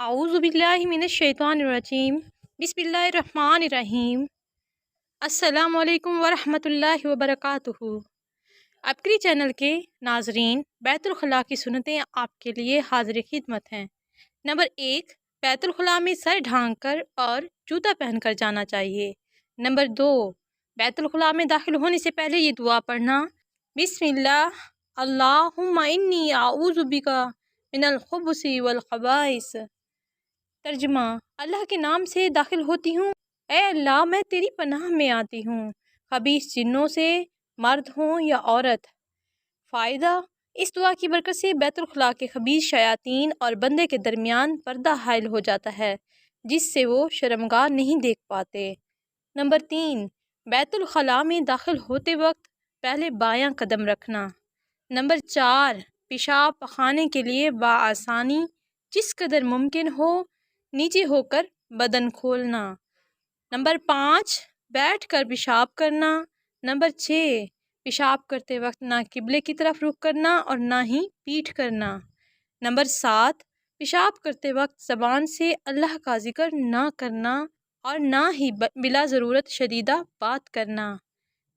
اعوذ باللہ من الشیطان الرجیم بسم اللہ الرحمن الرحیم۔ السلام علیکم ورحمۃ اللہ وبرکاتہ۔ عبقری چینل کے ناظرین، بیت الخلاء کی سنتیں آپ کے لیے حاضر خدمت ہیں۔ نمبر 1، بیت الخلاء میں سر ڈھانک کر اور جوتا پہن کر جانا چاہیے۔ نمبر 2، بیت الخلاء میں داخل ہونے سے پہلے یہ دعا پڑھنا، بسم اللہ اللہم انی اعوذ بک من الخبث والخبائث۔ ترجمہ: اللہ کے نام سے داخل ہوتی ہوں، اے اللہ میں تیری پناہ میں آتی ہوں، خبیث جنوں سے، مرد ہوں یا عورت۔ فائدہ: اس دعا کی برکت سے بیت الخلاء کے خبیث شیاطین اور بندے کے درمیان پردہ حائل ہو جاتا ہے، جس سے وہ شرمگاہ نہیں دیکھ پاتے۔ نمبر 3، بیت الخلاء میں داخل ہوتے وقت پہلے بایاں قدم رکھنا۔ نمبر 4، پیشاب پخانے کے لیے بآسانی جس قدر ممکن ہو نیچے ہو کر بدن کھولنا۔ نمبر 5، بیٹھ کر پیشاب کرنا۔ نمبر 6، پیشاب کرتے وقت نہ قبلے کی طرف رخ کرنا اور نہ ہی پیٹھ کرنا۔ نمبر 7، پیشاب کرتے وقت زبان سے اللہ کا ذکر نہ کرنا اور نہ ہی بلا ضرورت شدیدہ بات کرنا۔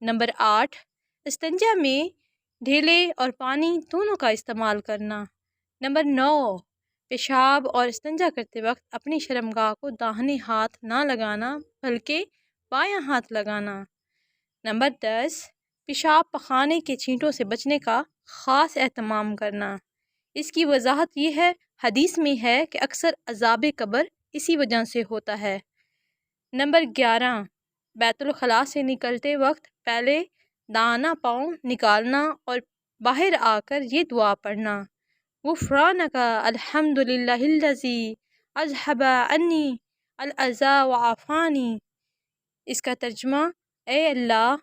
نمبر 8، استنجا میں ڈھیلے اور پانی دونوں کا استعمال کرنا۔ نمبر 9، پیشاب اور استنجا کرتے وقت اپنی شرمگاہ کو داہنے ہاتھ نہ لگانا بلکہ بایاں ہاتھ لگانا۔ نمبر 10، پیشاب پخانے کے چھینٹوں سے بچنے کا خاص اہتمام کرنا۔ اس کی وضاحت یہ ہے، حدیث میں ہے کہ اکثر عذاب قبر اسی وجہ سے ہوتا ہے۔ نمبر 11، بیت الخلاء سے نکلتے وقت پہلے دانا پاؤں نکالنا اور باہر آ کر یہ دعا پڑھنا، غفرانک الحمد للہ الذی اذھب عنی الاذی وعافانی۔ اس کا ترجمہ: اے اللہ،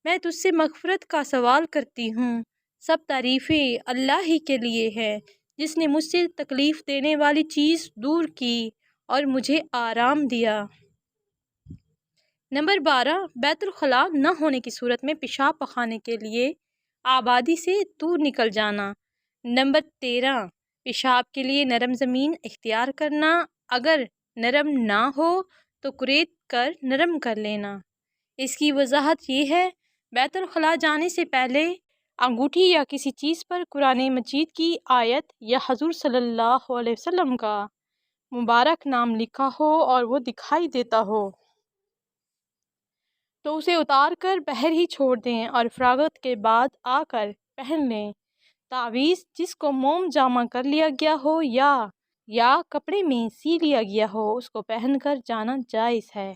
میں تجھ سے مغفرت کا سوال کرتی ہوں، سب تعریفیں اللہ ہی کے لیے ہیں جس نے مجھ سے تکلیف دینے والی چیز دور کی اور مجھے آرام دیا۔ نمبر 12، بیت الخلاء نہ ہونے کی صورت میں پیشاب پخانے کے لیے آبادی سے دور نکل جانا۔ نمبر 13، پیشاب کے لیے نرم زمین اختیار کرنا، اگر نرم نہ ہو تو کریت کر نرم کر لینا۔ اس کی وضاحت یہ ہے، بیت الخلاء جانے سے پہلے انگوٹھی یا کسی چیز پر قرآن مجید کی آیت یا حضور صلی اللہ علیہ وسلم کا مبارک نام لکھا ہو اور وہ دکھائی دیتا ہو تو اسے اتار کر باہر ہی چھوڑ دیں اور فراغت کے بعد آ کر پہن لیں۔ تعویذ جس کو موم جامع کر لیا گیا ہو یا کپڑے میں سی لیا گیا ہو، اس کو پہن کر جانا جائز ہے۔